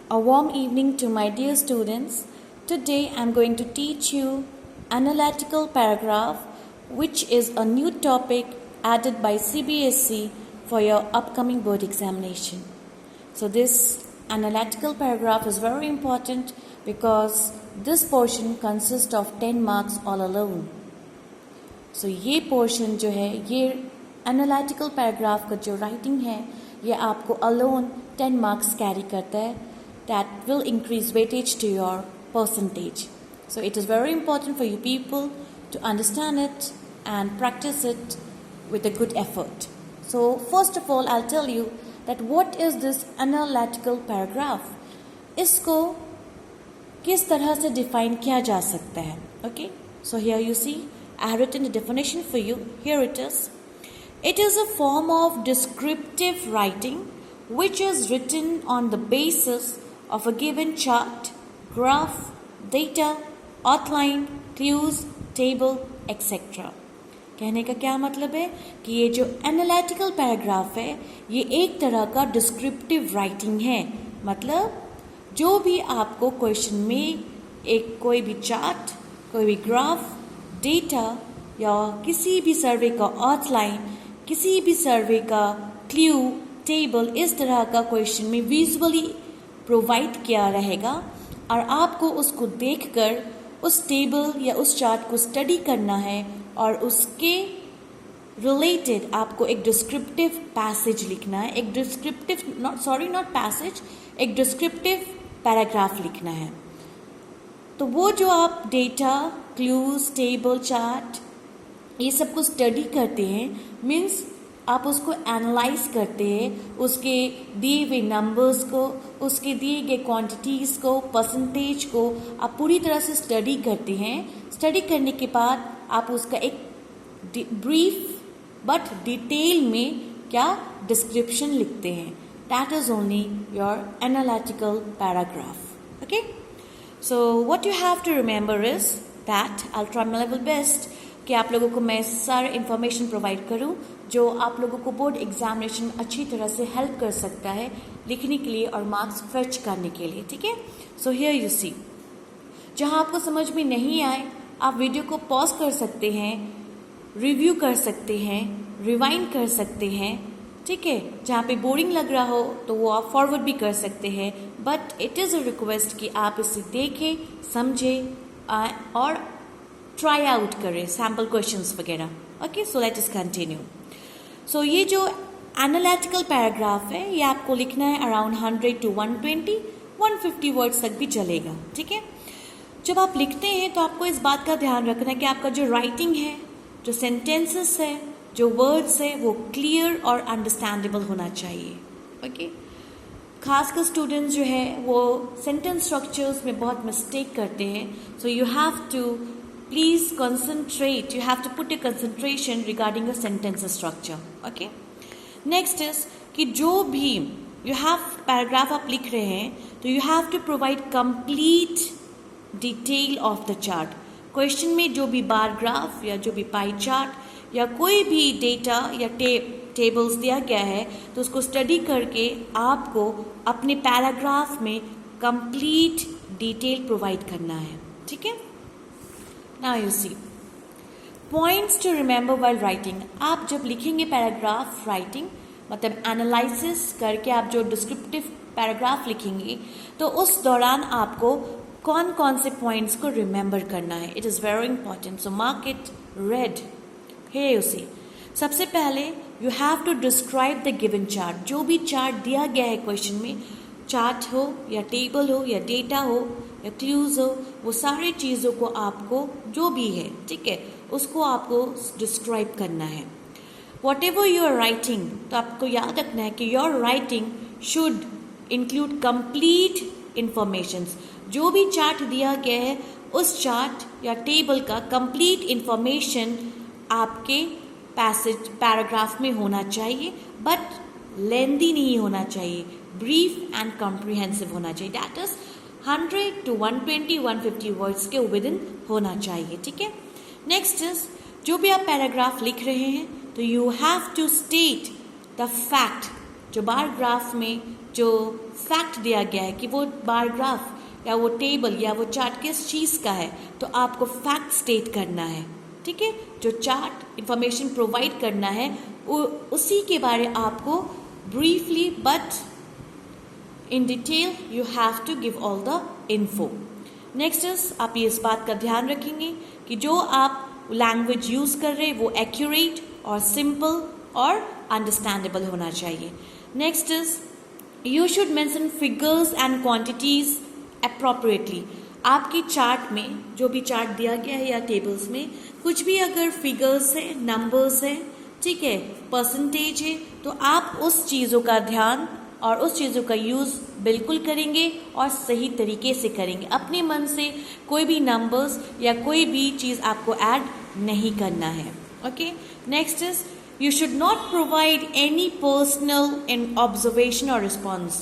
A warm evening to my dear students. Today I am going to teach you analytical paragraph, which is a new topic added by CBSE for your upcoming board examination. So this analytical paragraph is very important because this portion consists of 10 marks all alone. So ये portion जो है ये analytical paragraph का जो writing है ये आपको alone 10 marks carry करता है. That will increase weightage to your percentage. So it is very important for you people to understand it and practice it with a good effort. So first of all, I'll tell you that what is this analytical paragraph. इसको किस तरह से define किया जा सकता है. Okay? So here you see, I have written the definition for you. Here it is. It is a form of descriptive writing which is written on the basis of a given chart, graph, data, outline, clues, table, etc. कहने का क्या मतलब है कि ये जो analytical paragraph है ये एक तरह का डिस्क्रिप्टिव राइटिंग है. मतलब जो भी आपको क्वेश्चन में एक कोई भी चार्ट, कोई भी ग्राफ, डेटा या किसी भी सर्वे का आउटलाइन, किसी भी सर्वे का क्लू, टेबल, इस तरह का क्वेश्चन में विजुअली प्रोवाइड किया रहेगा और आपको उसको देखकर उस टेबल या उस चार्ट को स्टडी करना है और उसके रिलेटेड आपको एक डिस्क्रिप्टिव पैसेज लिखना है. एक डिस्क्रिप्टिव एक डिस्क्रिप्टिव पैराग्राफ लिखना है. तो वो जो आप डेटा, क्लूज, टेबल, चार्ट ये सब को स्टडी करते हैं मीन्स आप उसको एनालाइज करते हैं, उसके दिए हुए नंबर्स को, उसके दिए गए क्वांटिटीज़ को, परसेंटेज को आप पूरी तरह से स्टडी करते हैं. स्टडी करने के बाद आप उसका एक ब्रीफ बट डिटेल में क्या डिस्क्रिप्शन लिखते हैं. That is only your analytical paragraph. Okay, so what you have to remember is that I will try my level best कि आप लोगों को मैं सारा इन्फॉर्मेशन प्रोवाइड करूं जो आप लोगों को बोर्ड एग्जामिनेशन अच्छी तरह से हेल्प कर सकता है लिखने के लिए और मार्क्स फैच करने के लिए. ठीक है, सो हियर यू सी, जहां आपको समझ में नहीं आए आप वीडियो को पॉज कर सकते हैं, रिव्यू कर सकते हैं, रिवाइंड कर सकते हैं. ठीक है, जहाँ पे बोरिंग लग रहा हो तो वो आप फॉरवर्ड भी कर सकते हैं. But it is a request कि आप इसे देखें, समझें और ट्राई आउट करें सैम्पल क्वेश्चंस वगैरह. Okay, so let us continue. So ये जो एनालिटिकल पैराग्राफ है ये आपको लिखना है अराउंड 100 to 120, 150 वर्ड्स तक भी चलेगा. ठीक है, जब आप लिखते हैं तो आपको इस बात का ध्यान रखना है कि आपका जो राइटिंग है, जो सेंटेंसेस है, जो वर्ड्स है वो क्लियर और अंडरस्टैंडेबल होना चाहिए. ओके, खासकर स्टूडेंट्स जो है वो सेंटेंस स्ट्रक्चर्स में बहुत मिस्टेक करते हैं. So you have to please concentrate, you have to put a concentration regarding your sentence structure. Okay, next is कि जो भी you have paragraph आप लिख रहे हैं तो you have to provide complete detail of the chart. Question में जो भी बार ग्राफ या जो भी पाई चार्ट या कोई भी डेटा या टेबल्स दिया गया है तो उसको स्टडी करके आपको अपने पैराग्राफ में कंप्लीट डिटेल प्रोवाइड करना है. ठीक है, Now you see, points to remember while writing. आप जब लिखेंगे पैराग्राफ राइटिंग मतलब एनालिसिस करके आप जो डिस्क्रिप्टिव पैराग्राफ लिखेंगे तो उस दौरान आपको कौन कौन से पॉइंट्स को रिमेंबर करना है. It is very important, so mark it red. Here you see, सबसे पहले you have to describe the given chart. जो भी चार्ट दिया गया है क्वेश्चन में, चार्ट हो या टेबल हो या डेटा हो या क्लूज हो, वो सारी चीज़ों को आपको जो भी है, ठीक है, उसको आपको डिस्क्राइब करना है. Whatever you are writing, तो आपको याद रखना है कि your writing should include complete information. जो भी चार्ट दिया गया है उस चार्ट या टेबल का कंप्लीट इंफॉर्मेशन आपके पैराग्राफ में होना चाहिए. बट लेंदी नहीं होना चाहिए, ब्रीफ एंड कॉम्प्रिहेंसिव होना चाहिए. दैट इज 100 to 120, 150 वर्ड्स के विद इन होना चाहिए. ठीक है, नेक्स्ट इज जो भी आप पैराग्राफ लिख रहे हैं तो you have to state the fact. जो बार ग्राफ में जो फैक्ट दिया गया है कि वो बार ग्राफ या वो टेबल या वो चार्ट किस चीज़ का है, तो आपको फैक्ट स्टेट करना है। ठीक है, जो चार्ट इंफॉर्मेशन प्रोवाइड करना है उसी के बारे आपको briefly but in detail you have to give all the info. Next is, आप ये इस बात का ध्यान रखेंगे कि जो आप लैंग्वेज यूज़ कर रहे हैं वो एक्यूरेट और सिंपल और अंडरस्टैंडेबल होना चाहिए। Next is, you should mention figures and quantities appropriately. आपकी चार्ट में जो भी चार्ट दिया गया है या टेबल्स में कुछ भी अगर फिगर्स है, नंबर्स है, ठीक है, परसेंटेज है, तो आप उस चीज़ों का ध्यान और उस चीज़ों का यूज़ बिल्कुल करेंगे और सही तरीके से करेंगे। अपने मन से कोई भी नंबर्स या कोई भी चीज़ आपको ऐड नहीं करना है। Okay, next is, you should not provide any personal observation or response।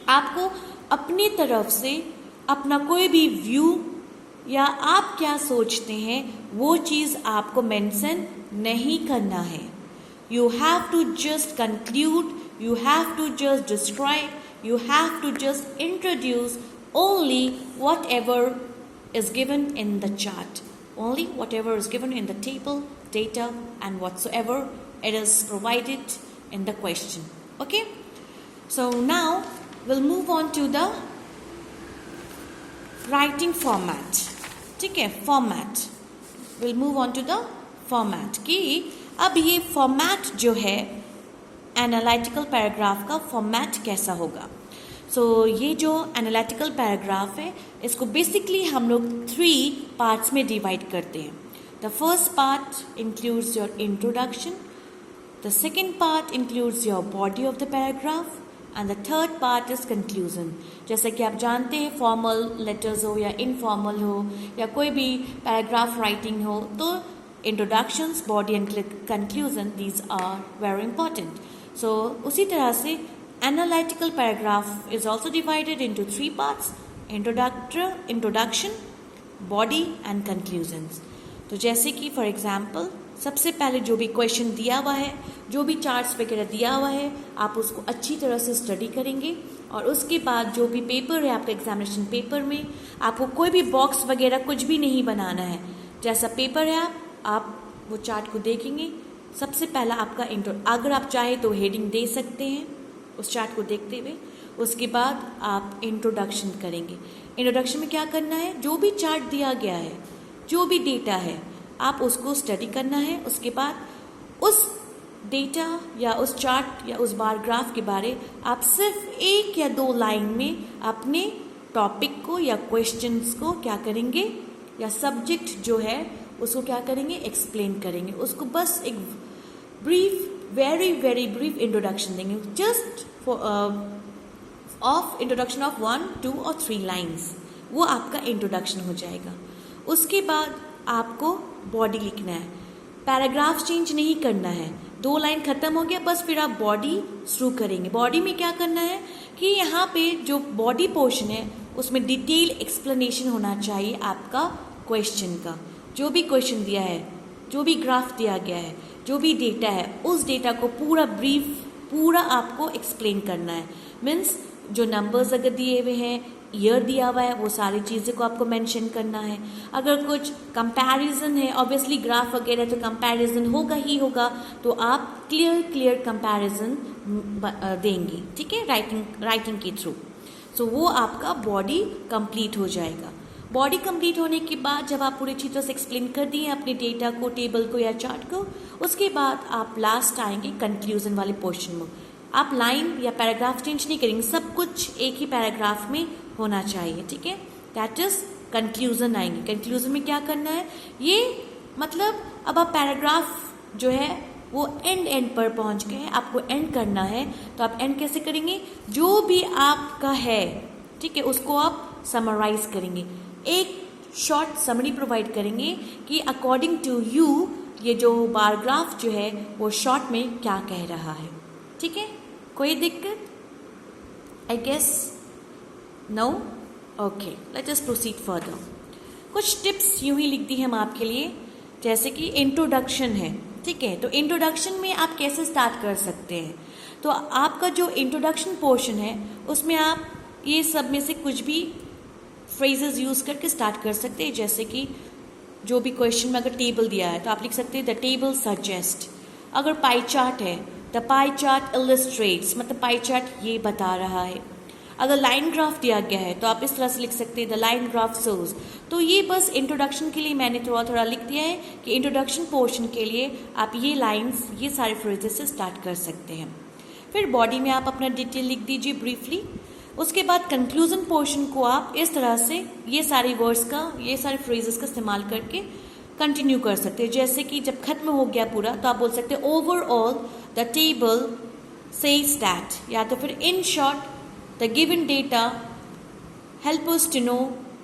आपको अपनी तरफ से अपना कोई भी व्यू या आप क्या सोचते हैं वो चीज़ आपको मेंशन नहीं करना है। You have to just conclude, you have to just describe, you have to just introduce only whatever is given in the chart, only whatever is given in the table, data and whatsoever it is provided in the question. Okay, so now we'll move on to the writing format. ठीक है, format, we'll move on to the format कि अब ये format जो है analytical paragraph का format कैसा होगा। ये जो एनालिटिकल पैराग्राफ है इसको बेसिकली हम लोग 3 पार्ट्स में डिवाइड करते हैं। The first part includes your introduction, the second part includes your body of the paragraph and the third part is conclusion. जैसे कि आप जानते हैं फॉर्मल लेटर्स हो या इनफॉर्मल हो या कोई भी पैराग्राफ राइटिंग हो तो introductions, body and conclusion, these are very important. उसी तरह से analytical paragraph is also divided into 3 parts: introduction, body and conclusions। तो जैसे कि फॉर एग्जाम्पल सबसे पहले जो भी क्वेश्चन दिया हुआ है, जो भी चार्ट्स वगैरह दिया हुआ है, आप उसको अच्छी तरह से स्टडी करेंगे और उसके बाद जो भी पेपर है आपका एग्जामिनेशन पेपर में आपको कोई भी बॉक्स वगैरह कुछ भी नहीं बनाना है। जैसा पेपर है आप वो चार्ट को देखेंगे, सबसे पहला आपका अगर आप चाहे तो हेडिंग दे सकते हैं उस चार्ट को देखते हुए, उसके बाद आप इंट्रोडक्शन करेंगे। इंट्रोडक्शन में क्या करना है, जो भी चार्ट दिया गया है, जो भी डेटा है, आप उसको स्टडी करना है। उसके बाद उस डेटा या उस चार्ट या उस बार ग्राफ के बारे आप सिर्फ 1 या 2 लाइन में अपने टॉपिक को या क्वेश्चंस को क्या करेंगे या सब्जेक्ट जो है उसको क्या करेंगे, एक्सप्लेन करेंगे। उसको बस एक ब्रीफ, वेरी ब्रीफ इंट्रोडक्शन देंगे, जस्ट ऑफ इंट्रोडक्शन ऑफ 1, 2 और 3 लाइन्स, वो आपका इंट्रोडक्शन हो जाएगा। उसके बाद आपको बॉडी लिखना है, पैराग्राफ चेंज नहीं करना है। 2 लाइन खत्म हो गया, बस फिर आप बॉडी शुरू करेंगे। बॉडी में क्या करना है कि यहाँ पे जो बॉडी पोर्शन है उसमें डिटेल एक्सप्लेनेशन होना चाहिए आपका क्वेश्चन का। जो भी क्वेश्चन दिया है, जो भी ग्राफ दिया गया है, जो भी डेटा है, उस डेटा को पूरा ब्रीफ पूरा आपको एक्सप्लेन करना है। मीन्स जो नंबर्स अगर दिए हुए हैं, ईयर दिया हुआ है, वो सारी चीज़ें को आपको मेंशन करना है। अगर कुछ कंपैरिजन है, ऑब्वियसली ग्राफ वगैरह तो कंपैरिजन होगा ही होगा, तो आप क्लियर कंपैरिजन देंगे, ठीक है, राइटिंग के थ्रू। वो आपका बॉडी कंप्लीट हो जाएगा। बॉडी कंप्लीट होने के बाद जब आप पूरी अच्छी तरह से एक्सप्लेन कर दिए अपने डेटा को, टेबल को या चार्ट को, उसके बाद आप लास्ट आएंगे कंक्लूजन वाले पोर्शन में। आप लाइन या पैराग्राफ चेंज नहीं करेंगे, सब कुछ एक ही पैराग्राफ में होना चाहिए, ठीक है। दैट इज कंक्लूजन आएंगे। कंक्लूजन में क्या करना है, ये मतलब अब आप पैराग्राफ जो है वो एंड पर पहुंच गए, आपको एंड करना है, तो आप एंड कैसे करेंगे, जो भी आपका है, ठीक है, उसको आप समराइज करेंगे, एक शॉर्ट समरी प्रोवाइड करेंगे कि अकॉर्डिंग टू यू ये जो बारग्राफ जो है वो शॉर्ट में क्या कह रहा है, ठीक है। कोई दिक्कत, I guess no, okay, let us proceed further. कुछ टिप्स यूं ही लिख दी हम आपके लिए, जैसे कि इंट्रोडक्शन है, ठीक है। तो इंट्रोडक्शन में आप कैसे स्टार्ट कर सकते हैं, तो आपका जो इंट्रोडक्शन पोर्शन है उसमें आप ये सब में से कुछ भी फ्रेजेस यूज़ करके स्टार्ट कर सकते हैं। जैसे कि जो भी क्वेश्चन में अगर टेबल दिया है तो आप लिख सकते हैं द टेबल सजेस्ट। अगर पाई चार्ट है द पाई चार्ट इलस्ट्रेट्स, मतलब पाई चार्ट ये बता रहा है। अगर लाइन ग्राफ दिया गया है तो आप इस तरह से लिख सकते हैं द लाइन ग्राफ शोज। तो ये बस इंट्रोडक्शन के लिए मैंने थोड़ा थोड़ा लिख दिया है कि इंट्रोडक्शन पोर्शन के लिए आप ये लाइंस, ये सारे फ्रेजेस से स्टार्ट कर सकते हैं। फिर बॉडी में आप अपना डिटेल लिख दीजिए ब्रीफली। उसके बाद कंक्लूजन पोर्शन को आप इस तरह से ये सारे वर्ड्स का, ये सारे फ्रेजेस का इस्तेमाल करके कंटिन्यू कर सकते हैं। जैसे कि जब खत्म हो गया पूरा तो आप बोल सकते हैं overall the table says that, या तो फिर in short the given data help us to know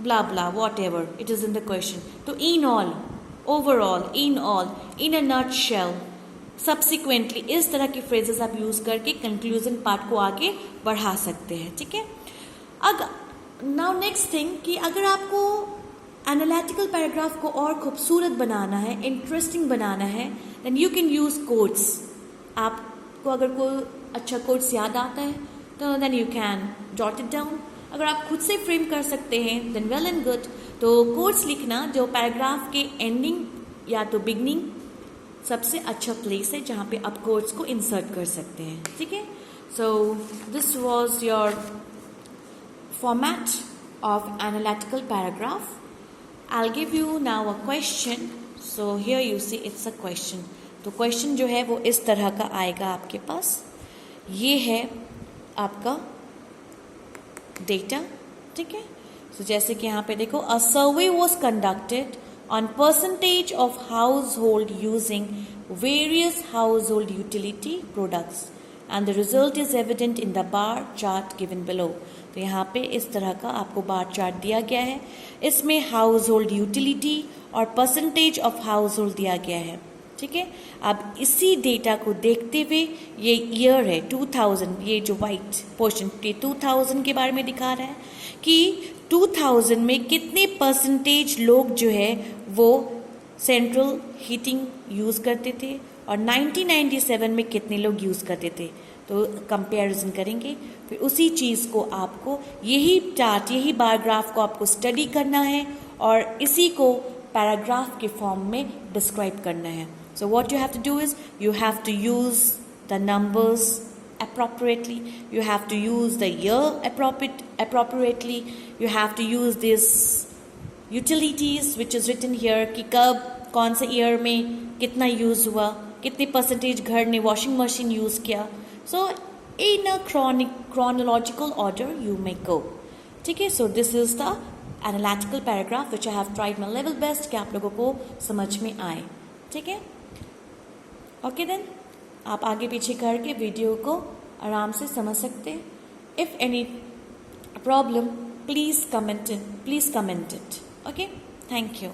blah blah whatever it is in the question. तो in all, overall, in all, in a nutshell, subsequently, इस तरह की phrases आप use करके conclusion part को आगे बढ़ा सकते हैं। ठीक है। नाउ नेक्स्ट थिंग कि अगर आपको एनालिटिकल पैराग्राफ को और खूबसूरत बनाना है, इंटरेस्टिंग बनाना है, then you can use quotes. आपको अगर कोई अच्छा कोट्स याद आता है तो then you can jot it down. अगर आप खुद से फ्रेम कर सकते हैं देन वेल एंड गुड। तो कोट्स लिखना जो पैराग्राफ के एंडिंग या तो बिगनिंग सबसे अच्छा प्लेस है जहाँ पे आप कोट्स को इंसर्ट कर सकते हैं। ठीक है। So this was your format of analytical paragraph. I will give you now a question. So here you see it's a question. तो क्वेश्चन जो है वो इस तरह का आएगा आपके पास। ये है आपका डेटा। ठीक है। सो जैसे कि यहाँ पे देखो a survey was conducted on percentage of household using various household utility products and the result is evident in the bar chart given below. तो यहाँ पे इस तरह का आपको बार चार्ट दिया गया है। इसमें हाउस होल्ड यूटिलिटी और परसेंटेज ऑफ हाउस होल्ड दिया गया है। ठीक है। अब इसी डेटा को देखते हुए ये ईयर है 2000, ये जो वाइट पोर्शन पे 2000 के बारे में दिखा रहा है कि 2000 में कितने परसेंटेज लोग जो है वो सेंट्रल हीटिंग यूज़ करते थे और 1997 में कितने लोग यूज़ करते थे। तो कंपैरिजन करेंगे। फिर उसी चीज़ को आपको यही चार्ट, यही बार ग्राफ को आपको स्टडी करना है और इसी को पैराग्राफ के फॉर्म में डिस्क्राइब करना है। So what you have to do is you have to use the numbers appropriately. You have to use the year appropriately. You have to use this utilities which is written here कि कब कौन से year में कितना use हुआ, कितने percentage घर ने वॉशिंग मशीन यूज़ किया। So in a chronological order you may go. ठीक है। So this is the analytical paragraph which I have tried my level best कि आप लोगों को समझ में आए। ठीक है। ओके देन आप आगे पीछे करके वीडियो को आराम से समझ सकते हैं। If any problem please comment it. Okay, thank you.